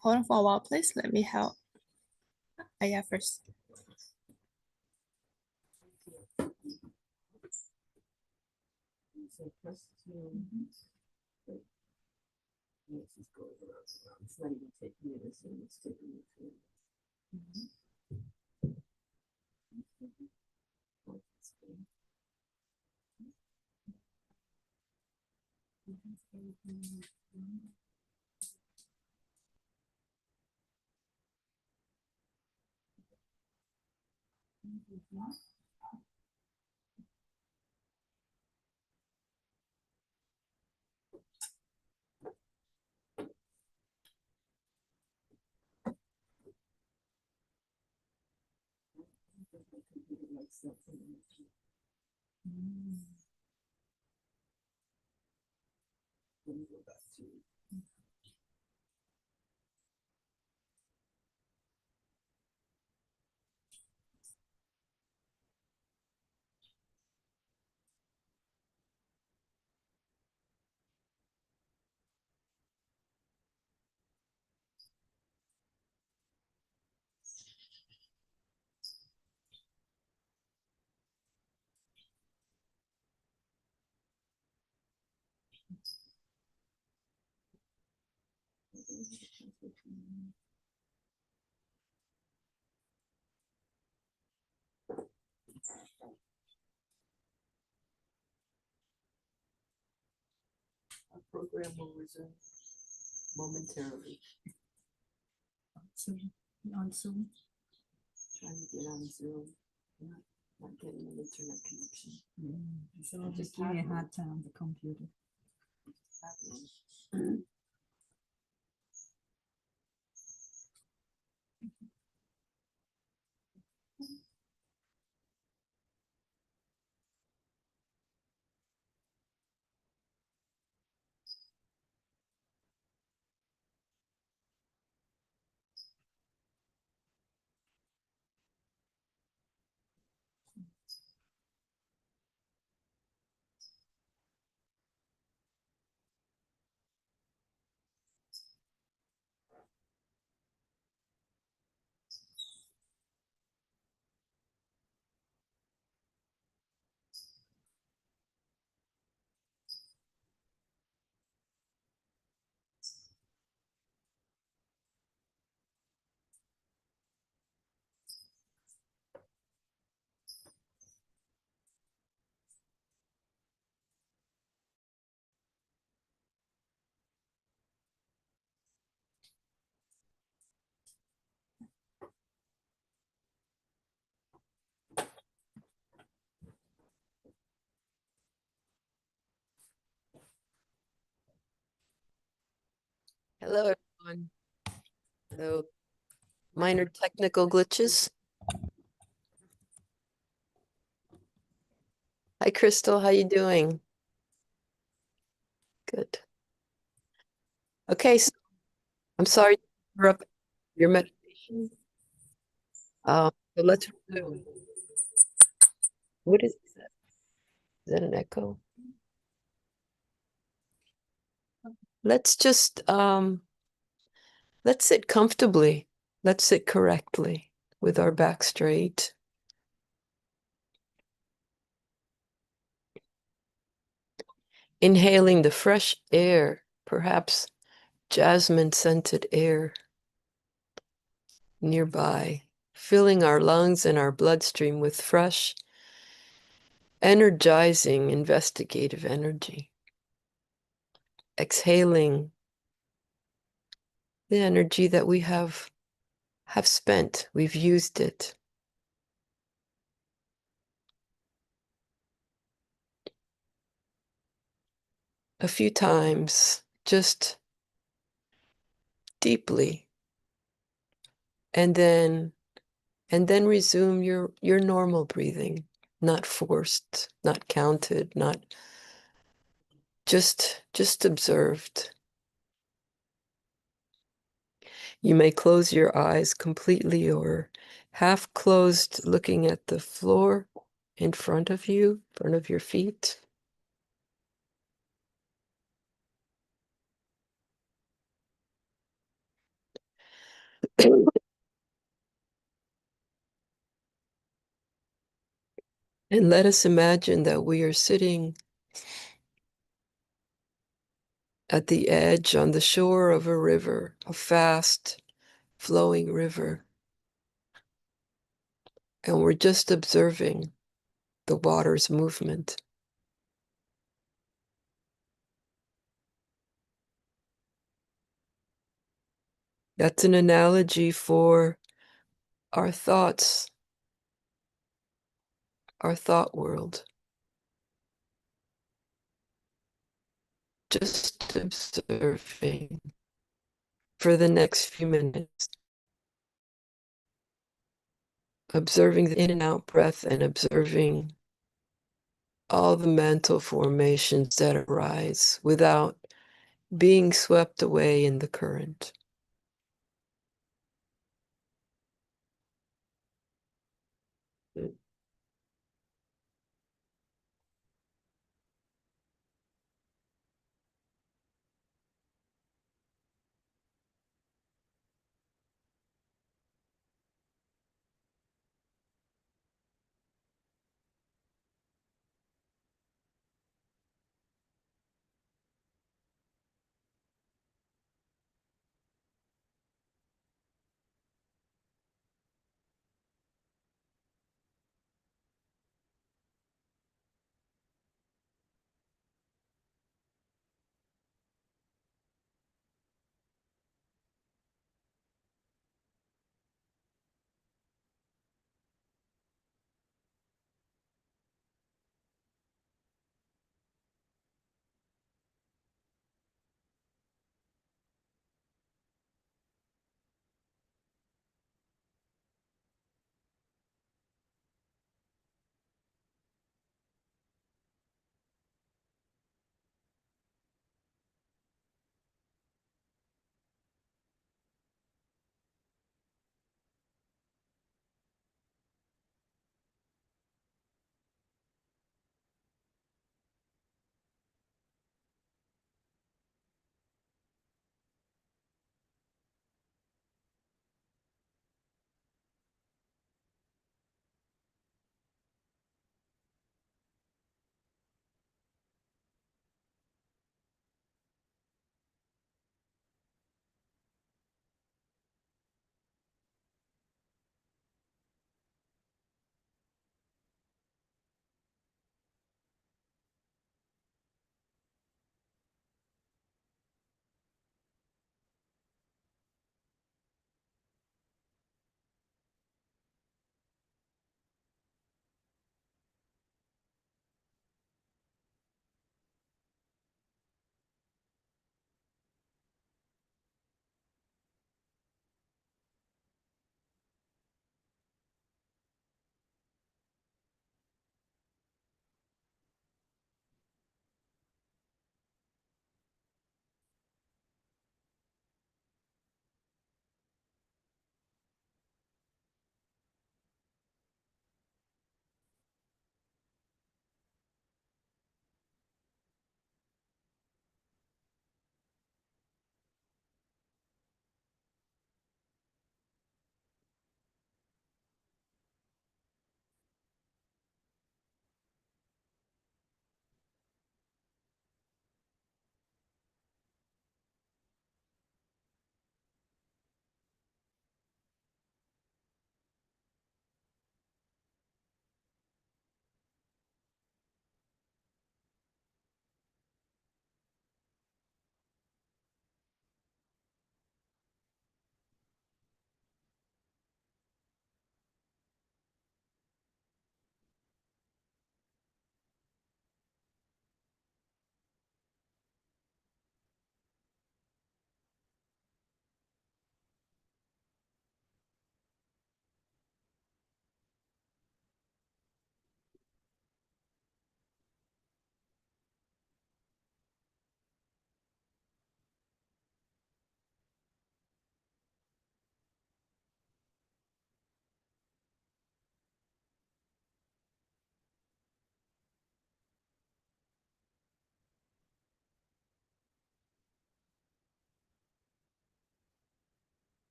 Hold on for a while, please. Let me help Ayya first. So press two. Yes, it's going around. It's not even taking it as in, it's taking it to Let me go back to our program will resume momentarily. On Zoom. Trying to get on Zoom, not getting an internet connection. So I'll just give me a hard time on the computer. Hello, everyone. Hello. Minor technical glitches. Hi, Crystal. How you doing? Good. Okay, so I'm sorry to interrupt your meditation. So let's resume. What is that? Is that an echo? Let's just let's sit comfortably. Let's sit correctly with our back straight. Inhaling the fresh air, perhaps jasmine scented air nearby, filling our lungs and our bloodstream with fresh, energizing, investigative energy. Exhaling the energy that we have spent, we've used it. A few times, just deeply, and then resume your normal breathing, not forced, not counted, not just observed. You may close your eyes completely or half closed, looking at the floor in front of you, in front of your feet. And let us imagine that we are sitting at the edge on the shore of a river, a fast flowing river. And we're just observing the water's movement. That's an analogy for our thoughts, our thought world. Just observing for the next few minutes, observing the in and out breath and observing all the mental formations that arise without being swept away in the current.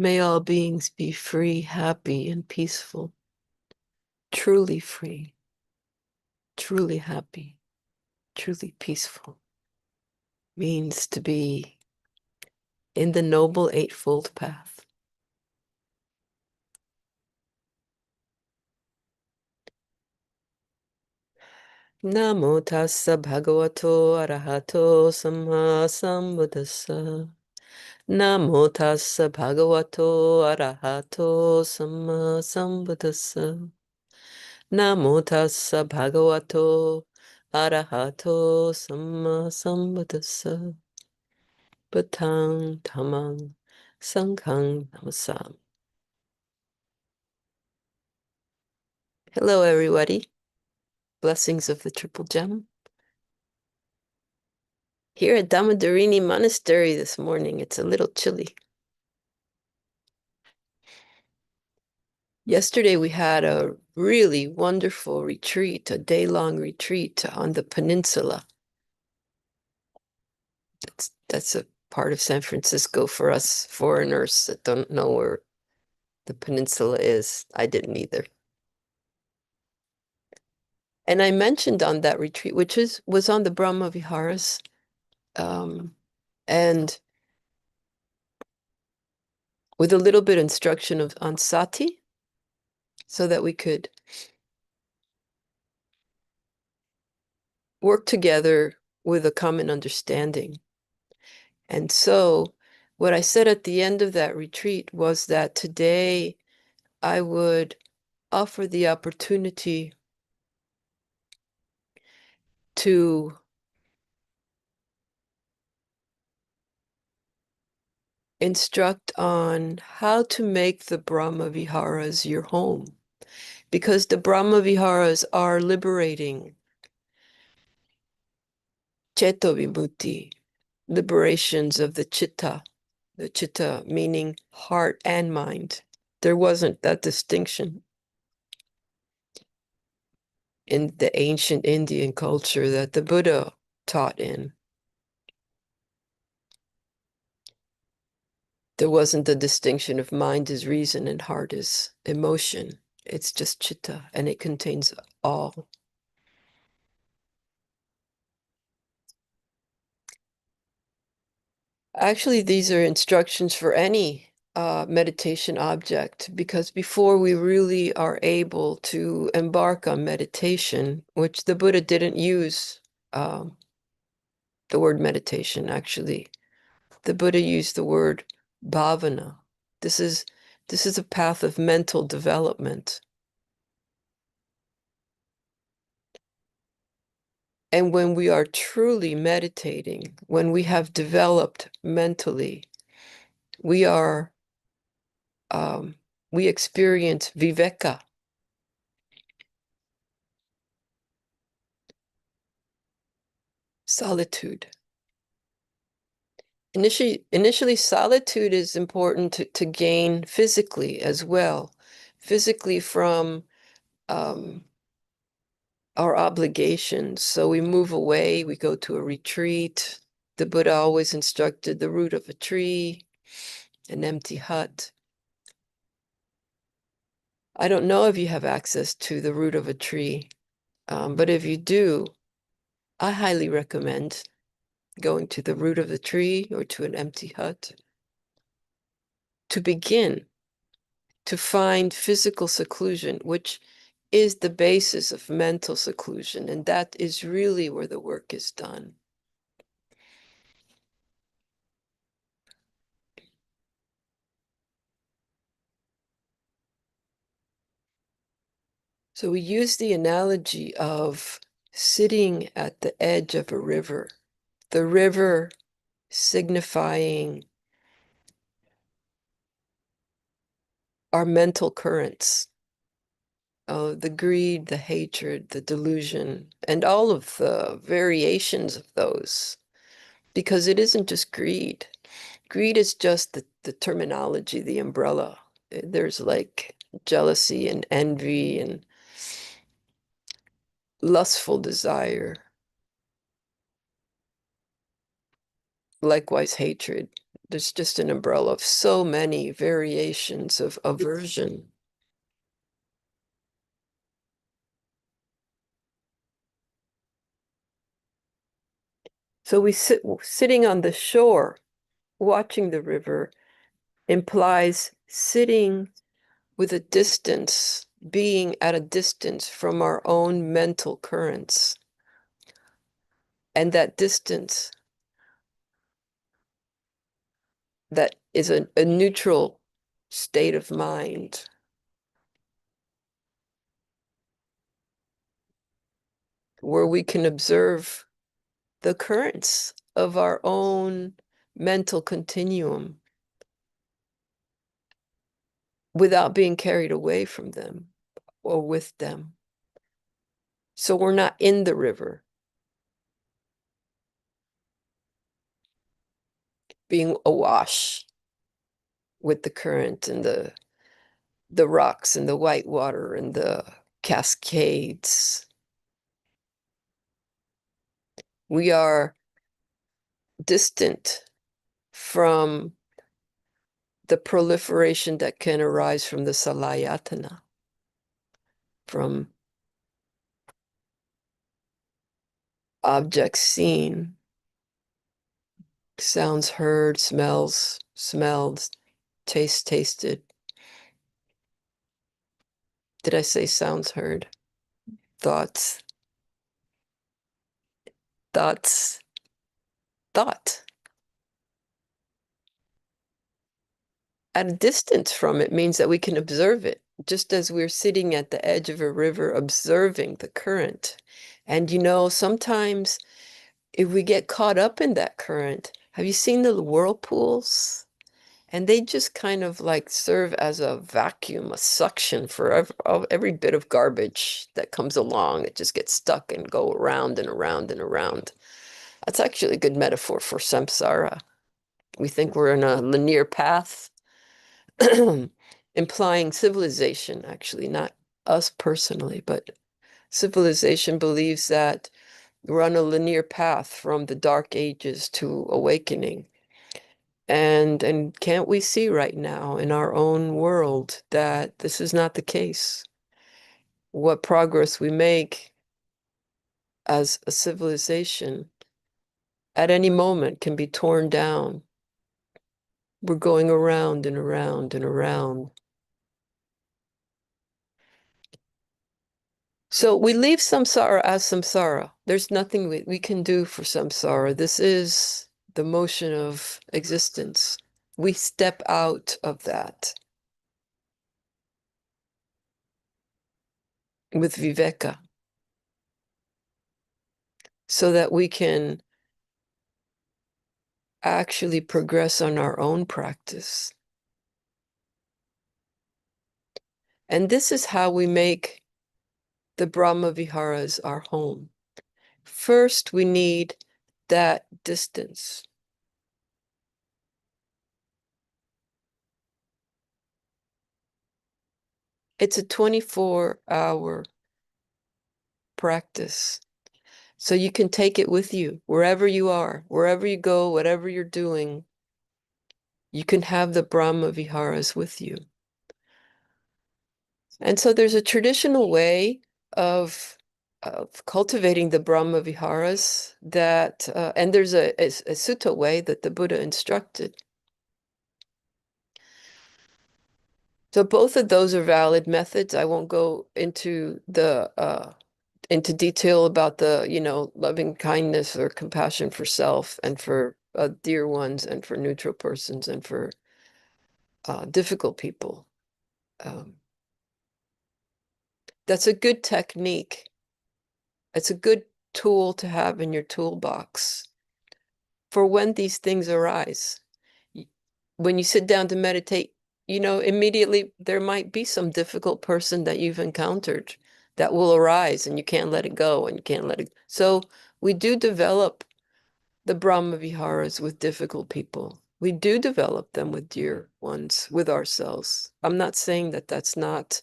May all beings be free, happy, and peaceful. Truly free, truly happy, truly peaceful. Means to be in the Noble Eightfold Path. Namo tassa bhagavato arahato samma sambuddhassa. Namo tassa bhagavato arahato samma sambuddhassa. Namo tassa bhagavato arahato samma sambuddhassa. Patang tamang sanghang namasam. Hello, everybody. Blessings of the Triple Gem. Here at Dhammadharini Monastery this morning, it's a little chilly. Yesterday we had a really wonderful retreat, a day-long retreat on the peninsula. That's a part of San Francisco for us foreigners that don't know where the peninsula is. I didn't either. And I mentioned on that retreat, which was on the Brahma Viharas, and with a little bit instruction on sati, so that we could work together with a common understanding. And so what I said at the end of that retreat was that today I would offer the opportunity to instruct on how to make the Brahma Viharas your home, because the Brahma Viharas are liberating Ceto Vimutti, liberations of the chitta meaning heart and mind. There wasn't that distinction in the ancient Indian culture that the Buddha taught in. There wasn't the distinction of mind is reason and heart is emotion. It's just chitta, and it contains all. Actually, these are instructions for any meditation object, because before we really are able to embark on meditation, which the Buddha didn't use the word meditation, actually. The Buddha used the word bhavana. This is a path of mental development. And when we are truly meditating, when we have developed mentally, we experience viveka. Solitude. Initially, solitude is important to gain physically as well. Physically from our obligations. So we move away, we go to a retreat. The Buddha always instructed the root of a tree, an empty hut. I don't know if you have access to the root of a tree, but if you do, I highly recommend going to the root of the tree or to an empty hut to begin to find physical seclusion, which is the basis of mental seclusion, and that is really where the work is done. So we use the analogy of sitting at the edge of a river, the river signifying our mental currents, the greed, the hatred, the delusion, and all of the variations of those. Because it isn't just greed. Greed is just the terminology, the umbrella. There's like jealousy and envy and lustful desire. Likewise, hatred. There's just an umbrella of so many variations of aversion. So sitting on the shore, watching the river implies sitting with a distance, being at a distance from our own mental currents. And that distance, that is a neutral state of mind. Where we can observe the currents of our own mental continuum without being carried away from them or with them. So we're not in the river, being awash with the current and the rocks and the white water and the cascades. We are distant from the proliferation that can arise from the salayatana, from objects seen, sounds heard, smells smelled, tasted. Did I say sounds heard? Thoughts. Thought. At a distance from it means that we can observe it, just as we're sitting at the edge of a river observing the current. And sometimes if we get caught up in that current, have you seen the whirlpools? And they just kind of like serve as a vacuum, a suction for every bit of garbage that comes along. It just gets stuck and go around and around and around. That's actually a good metaphor for samsara. We think we're in a linear path, implying civilization, actually, not us personally, but civilization believes that we're on a linear path from the dark ages to awakening. And can't we see right now in our own world that this is not the case? What progress we make as a civilization at any moment can be torn down. We're going around and around and around. So we leave samsara as samsara. There's nothing we can do for samsara. This is the motion of existence. We step out of that with viveka so that we can actually progress on our own practice. And this is how we make the Brahma Viharas our home. First, we need that distance. It's a 24-hour practice. So you can take it with you wherever you are, wherever you go, whatever you're doing. You can have the Brahma Viharas with you. And so there's a traditional way of cultivating the Brahma Viharas that, and there's a sutta way that the Buddha instructed. So both of those are valid methods. I won't go into into detail about the, loving kindness or compassion for self and for dear ones and for neutral persons and for difficult people. That's a good technique. It's a good tool to have in your toolbox for when these things arise. When you sit down to meditate, immediately there might be some difficult person that you've encountered that will arise and you can't let it go and you can't let it. So we do develop the Brahma Viharas with difficult people. We do develop them with dear ones, with ourselves. I'm not saying that that's not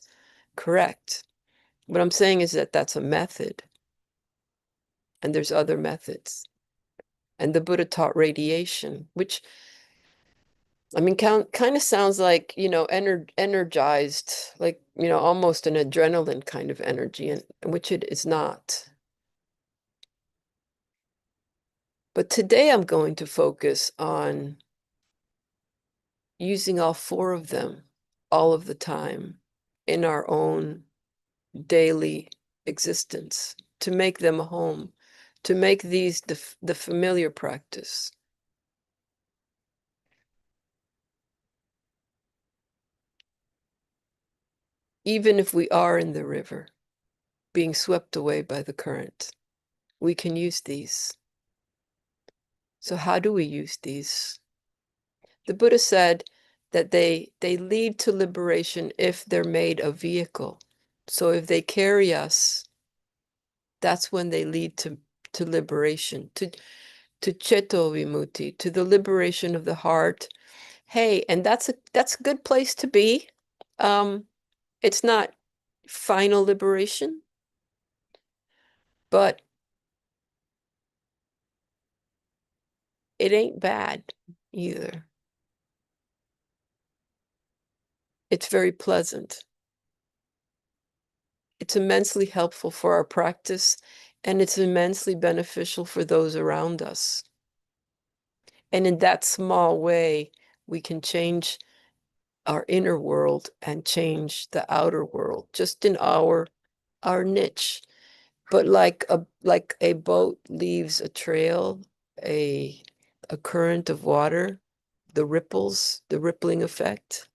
correct. What I'm saying is that that's a method. And there's other methods. And the Buddha taught radiation, which I mean, kind of sounds like, energized, like, almost an adrenaline kind of energy, and which it is not. But today I'm going to focus on using all four of them all of the time in our own daily existence to make them a home, to make these the familiar practice. Even if we are in the river, being swept away by the current, we can use these. So how do we use these? The Buddha said that they lead to liberation if they're made a vehicle. So if they carry us, that's when they lead to liberation, to Cheto Vimutti, to the liberation of the heart. Hey, and that's a good place to be. It's not final liberation, but it ain't bad either. It's very pleasant. It's immensely helpful for our practice, and it's immensely beneficial for those around us. And in that small way, we can change our inner world and change the outer world, just in our niche. But like a boat leaves a trail, a current of water, the ripples, the rippling effect.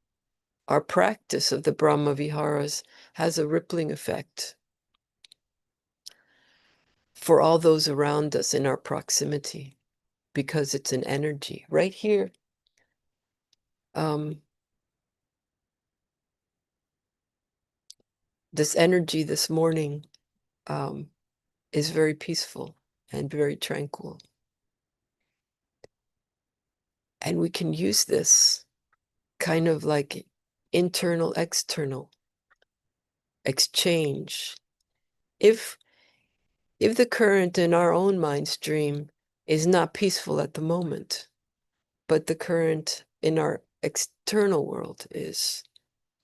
Our practice of the Brahma Viharas has a rippling effect for all those around us in our proximity, because it's an energy right here. This energy this morning is very peaceful and very tranquil. And we can use this kind of like internal, external exchange. If the current in our own mind stream is not peaceful at the moment, but the current in our external world is,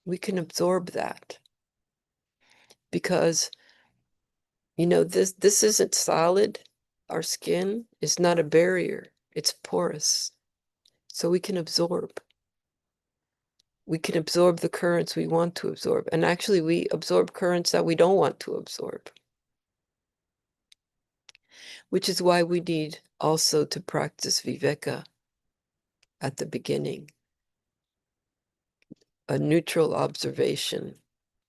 we can absorb that. Because, this isn't solid. Our skin is not a barrier. It's porous. So we can absorb. We can absorb the currents we want to absorb. And actually, we absorb currents that we don't want to absorb. Which is why we need also to practice viveka at the beginning. A neutral observation,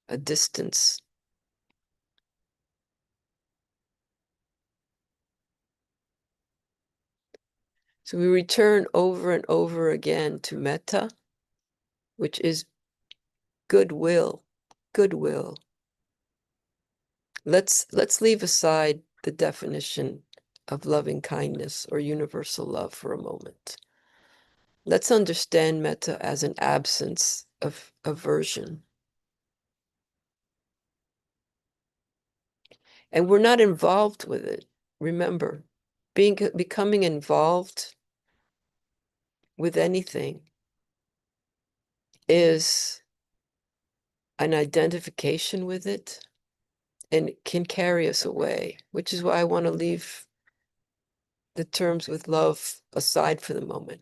a distance. So we return over and over again to metta, which is goodwill. Goodwill. Let's leave aside the definition of loving kindness or universal love for a moment. Let's understand metta as an absence of aversion. And we're not involved with it. Remember, becoming involved with anything is an identification with it, and it can carry us away, which is why I want to leave the terms with love aside for the moment.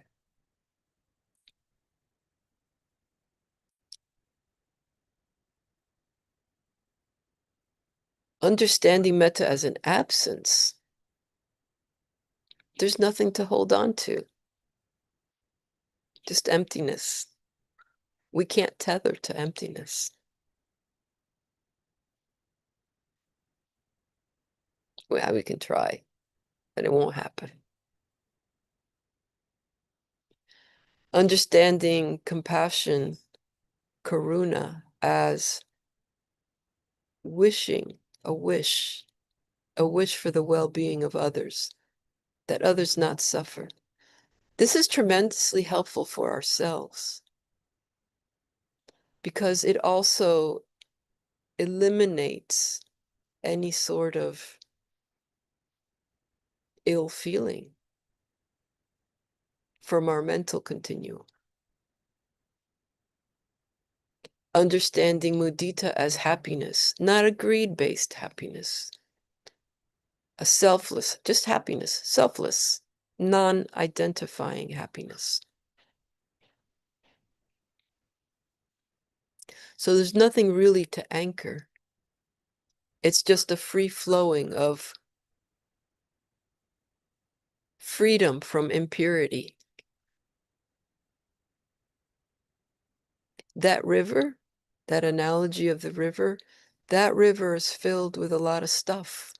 Understanding metta as an absence, there's nothing to hold on to, just emptiness. We can't tether to emptiness. Well, we can try, but it won't happen. Understanding compassion, karuna, as wishing, a wish for the well-being of others, that others not suffer. This is tremendously helpful for ourselves, because it also eliminates any sort of ill feeling from our mental continuum. understanding mudita as happiness, not a greed-based happiness, a selfless, just happiness, selfless, non-identifying happiness. So there's nothing really to anchor. It's just a free flowing of freedom from impurity. That river, that analogy of the river, that river is filled with a lot of stuff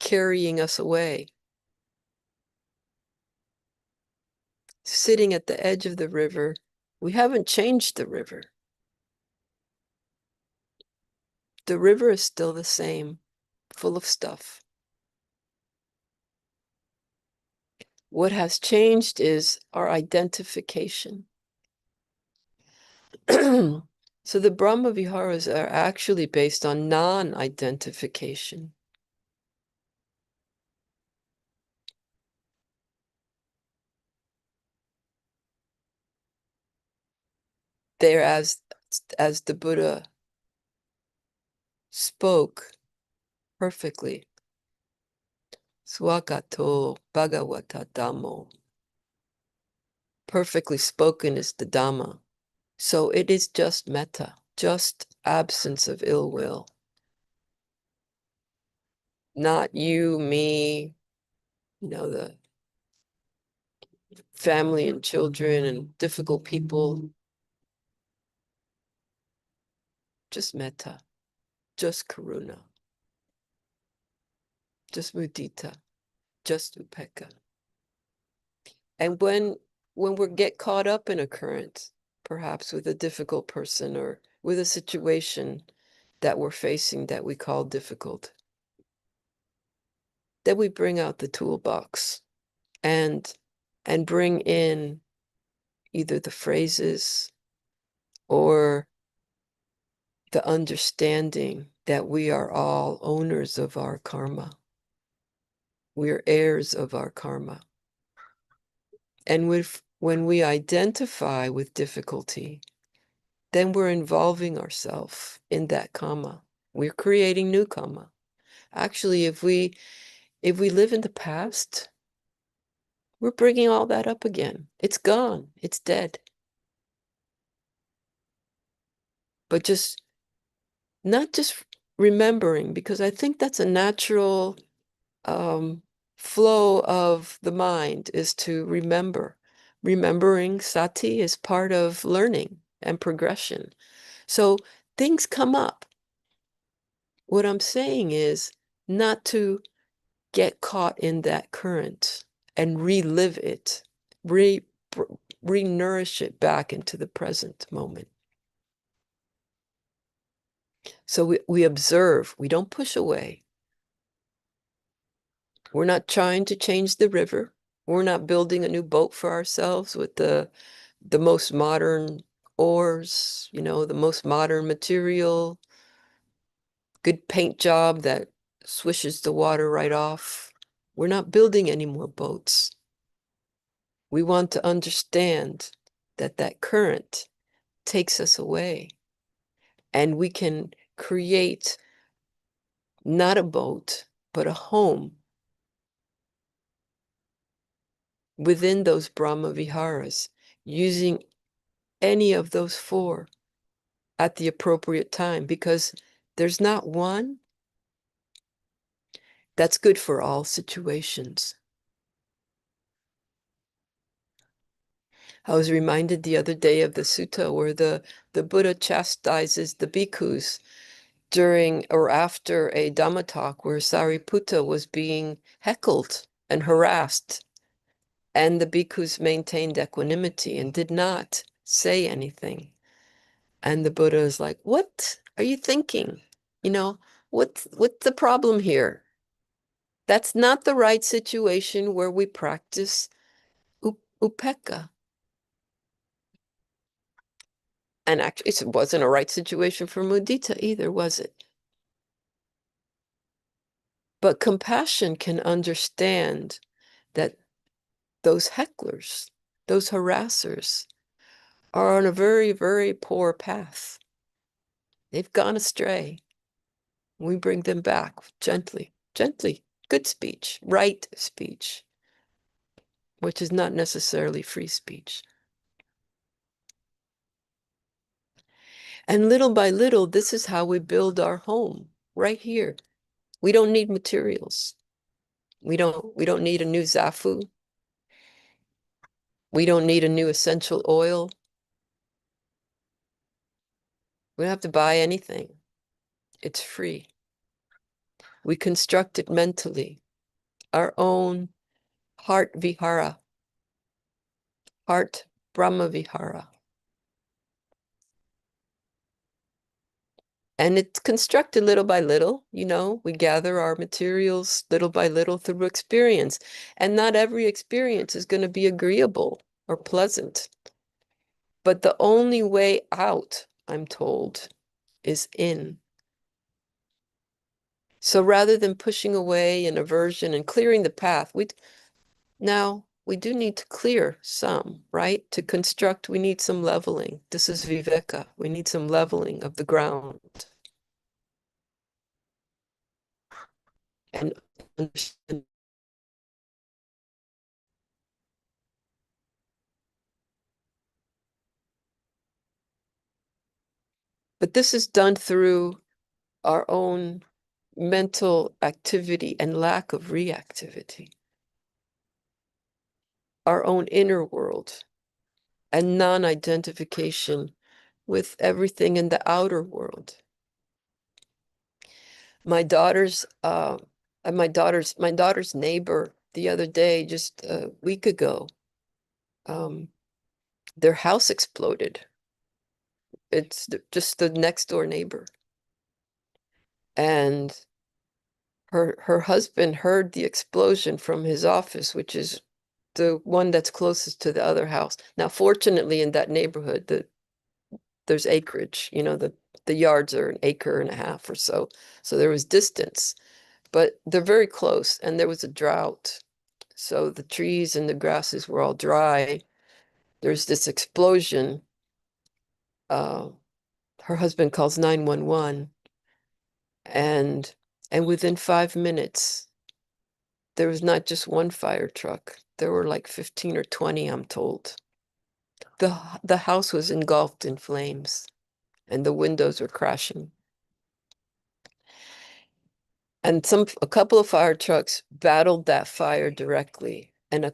carrying us away. Sitting at the edge of the river, we haven't changed the river. The river is still the same, full of stuff. What has changed is our identification. So the Brahma Viharas are actually based on non-identification. They're as the Buddha spoke perfectly. Swakato Bhagavata Dhammo. Perfectly spoken is the Dhamma. So it is just metta, just absence of ill will. Not you, me, the family and children and difficult people. Just metta, just karuna, just mudita, just upekkha. And when we get caught up in a current, perhaps with a difficult person or with a situation that we're facing that we call difficult, then we bring out the toolbox and bring in either the phrases or the understanding that we are all owners of our karma. We're heirs of our karma. And when we identify with difficulty, then we're involving ourselves in that karma. We're creating new karma. Actually, if we live in the past, we're bringing all that up again. It's gone. It's dead. But not just remembering, because I think that's a natural flow of the mind, is to remember. Remembering sati is part of learning and progression. So things come up. What I'm saying is not to get caught in that current and relive it, re-nourish it back into the present moment. So we observe, we don't push away. We're not trying to change the river. We're not building a new boat for ourselves with the most modern oars, the most modern material, good paint job that swishes the water right off. We're not building any more boats. We want to understand that current takes us away, and we can create not a boat, but a home within those Brahma Viharas, using any of those four at the appropriate time, because there's not one that's good for all situations. I was reminded the other day of the sutta where the Buddha chastises the bhikkhus during or after a Dhamma talk where Sariputta was being heckled and harassed. And the bhikkhus maintained equanimity and did not say anything. And the Buddha is like, what are you thinking? What's the problem here? That's not the right situation where we practice upekkha. And actually, it wasn't a right situation for mudita either, was it? But compassion can understand that those hecklers, those harassers, are on a very, very poor path. They've gone astray. We bring them back gently, gently. Good speech, right speech, which is not necessarily free speech. And little by little, this is how we build our home, right here. We don't need materials. We don't need a new zafu. We don't need a new essential oil. We don't have to buy anything. It's free. We construct it mentally. Our own heart vihara, heart Brahma vihara. And it's constructed little by little, we gather our materials little by little through experience. And not every experience is going to be agreeable or pleasant. But the only way out, I'm told, is in. So rather than pushing away an aversion and clearing the path, we do need to clear some, right? To construct, we need some leveling. This is viveka. We need some leveling of the ground. And understand. But this is done through our own mental activity and lack of reactivity, our own inner world, and non-identification with everything in the outer world. My daughter's neighbor the other day, just a week ago, their house exploded. It's just the next door neighbor. And her husband heard the explosion from his office, which is the one that's closest to the other house. Now, fortunately, in that neighborhood, there's acreage, the yards are an acre and a half or so. So there was distance, but they're very close, and there was a drought. So the trees and the grasses were all dry. There's this explosion. Her husband calls 911, and within 5 minutes, there was not just one fire truck. There were like 15 or 20, I'm told. The house was engulfed in flames, and the windows were crashing. And a couple of fire trucks battled that fire directly, and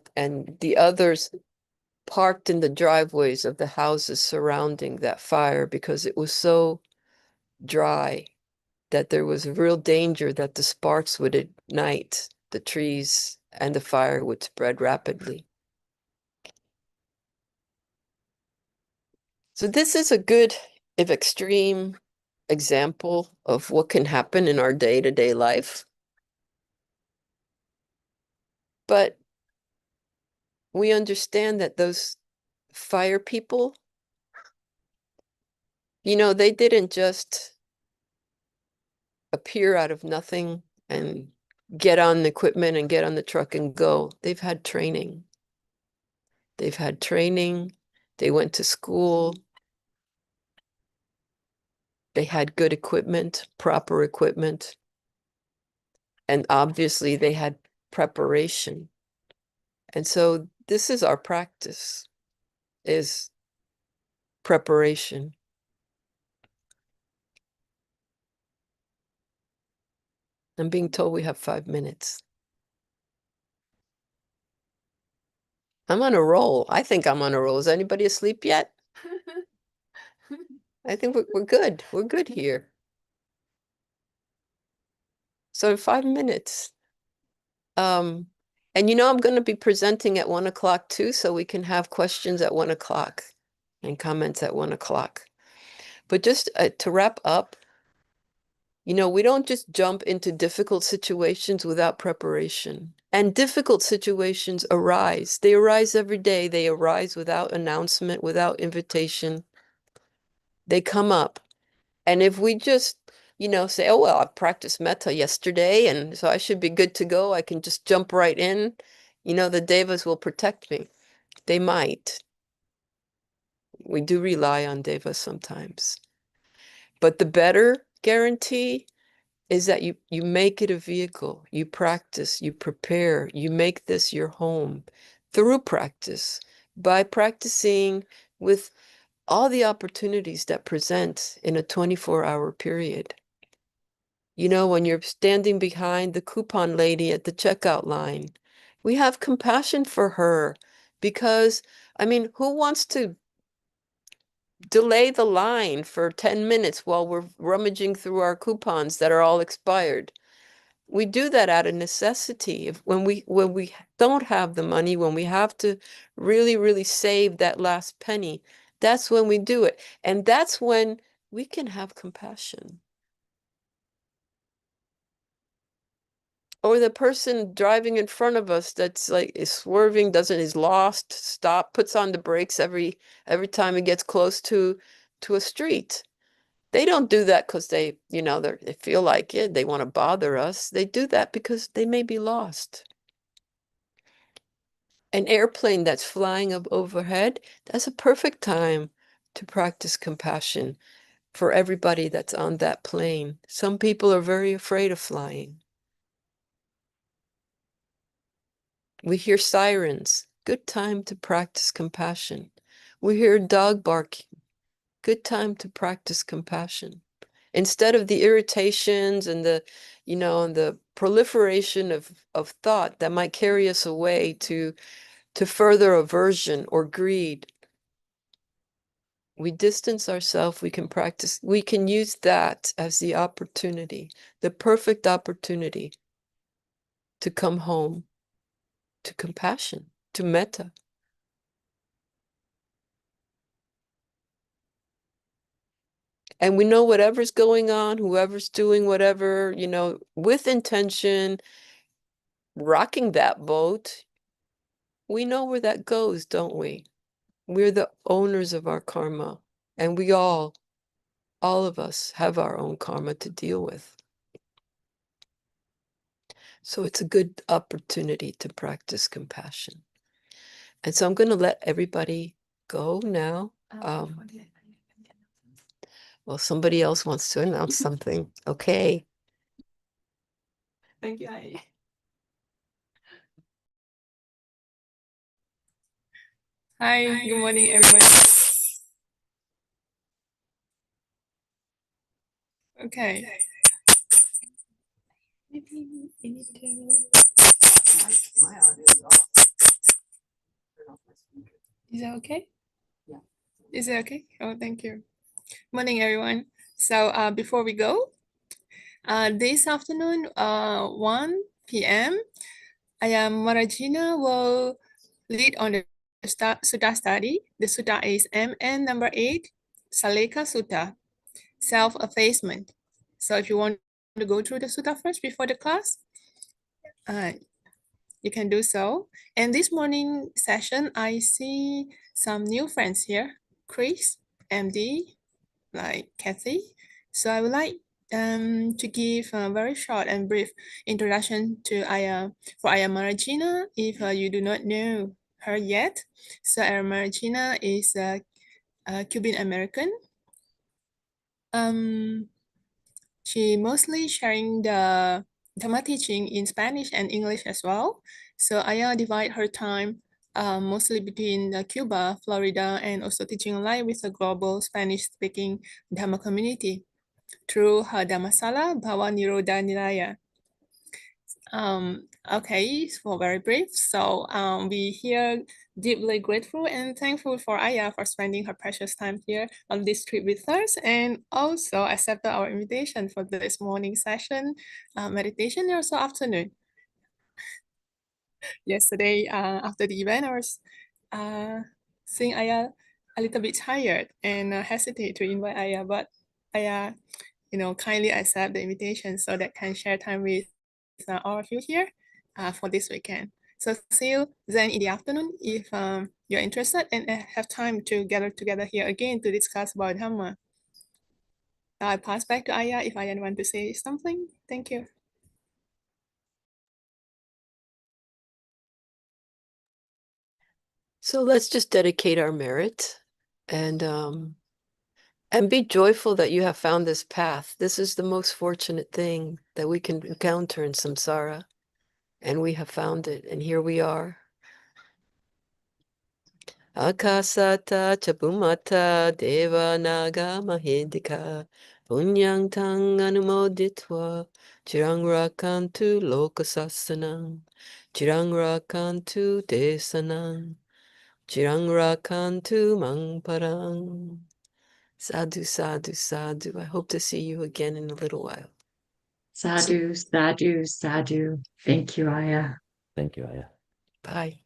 the others parked in the driveways of the houses surrounding that fire because it was so dry that there was a real danger that the sparks would ignite the trees and the fire would spread rapidly. So this is a good, if extreme, example of what can happen in our day-to-day life. But we understand that those fire people, they didn't just appear out of nothing and get on the equipment and get on the truck and go. They've had training. They've had training. They went to school. They had good equipment, proper equipment. And obviously they had preparation. And so this is our practice, is preparation. I'm being told we have 5 minutes. I'm on a roll. I think I'm on a roll. Is anybody asleep yet? I think we're good. We're good here. So in 5 minutes. And I'm going to be presenting at 1 o'clock too, so we can have questions at 1 o'clock and comments at 1 o'clock. But just to wrap up, we don't just jump into difficult situations without preparation. And difficult situations arise. They arise every day. They arise without announcement, without invitation. They come up. And if we just, say, oh, well, I practiced metta yesterday, and so I should be good to go. I can just jump right in. The devas will protect me. They might. We do rely on Deva sometimes. But the better guarantee is that you make it a vehicle, you practice, you prepare, you make this your home through practice, by practicing with all the opportunities that present in a 24-hour period. You know, when you're standing behind the coupon lady at the checkout line, we have compassion for her because, I mean, who wants to delay the line for 10 minutes while we're rummaging through our coupons that are all expired? We do that out of necessity. When we don't have the money, when we have to really save that last penny, that's when we do it. And that's when we can have compassion. Or the person driving in front of us that's like is swerving, is lost, stop, puts on the brakes every time it gets close to a street. They don't do that because they feel like it, they want to bother us. They do that because they may be lost. An airplane that's flying up overhead, that's a perfect time to practice compassion for everybody that's on that plane. Some people are very afraid of flying. We hear sirens, good time to practice compassion. We hear a dog barking, good time to practice compassion. Instead of the irritations and the proliferation of thought that might carry us away to further aversion or greed, we distance ourselves, we can use that as the opportunity, the perfect opportunity to come home to compassion, to metta. And we know whatever's going on, whoever's doing whatever, with intention, rocking that boat, we know where that goes, don't we? We're the owners of our karma, and we all of us have our own karma to deal with. So it's a good opportunity to practice compassion. And so I'm going to let everybody go now. Well, somebody else wants to announce something. Okay. Thank you, Ayya. Hi, good morning, everyone. Okay. Maybe we need to. My audio is off. Turn off my speaker. Is that okay? Yeah. Is it okay? Oh, thank you. Morning, everyone. So before we go, this afternoon, 1 p.m., Ayya Marajina will lead on the sutta study. The sutta is MN number 8, Saleka Sutta, self-effacement. So if you want to go through the sutta first before the class, you can do so. And this morning session, I see some new friends here, Chris, MD, like Kathy. So I would like to give a very short and brief introduction to Ayya Marajina if you do not know her yet. So Ayya Marajina is a Cuban American. She mostly sharing the Dhamma teaching in Spanish and English as well. So Ayya divide her time mostly between Cuba, Florida, and also teaching live with a global Spanish-speaking Dhamma community through her Dhammasala Bhava Nirodha Nilaya. Okay, for very brief. So we here deeply grateful and thankful for Ayya for spending her precious time here on this trip with us, and also accepted our invitation for this morning session, meditation, and also afternoon. Yesterday, after the event, I was seeing Ayya a little bit tired and hesitate to invite Ayya, but Ayya, kindly accept the invitation so that can share time with all of you here for this weekend. So see you then in the afternoon if you're interested and have time to gather together here again to discuss about Dhamma. I pass back to Ayya if Ayya want to say something. Thank you. So let's just dedicate our merit And be joyful that you have found this path. This is the most fortunate thing that we can encounter in samsara. And we have found it, and here we are. Akasata chapumata deva naga mahindika punyang tang anumoditva chirang rakantu lokasasanam chirang rakantu desanam chirang rakantu mangparang. Sadhu, sadhu, sadhu. I hope to see you again in a little while. Sadhu, sadhu, sadhu. Thank you, Ayya. Thank you, Ayya. Bye.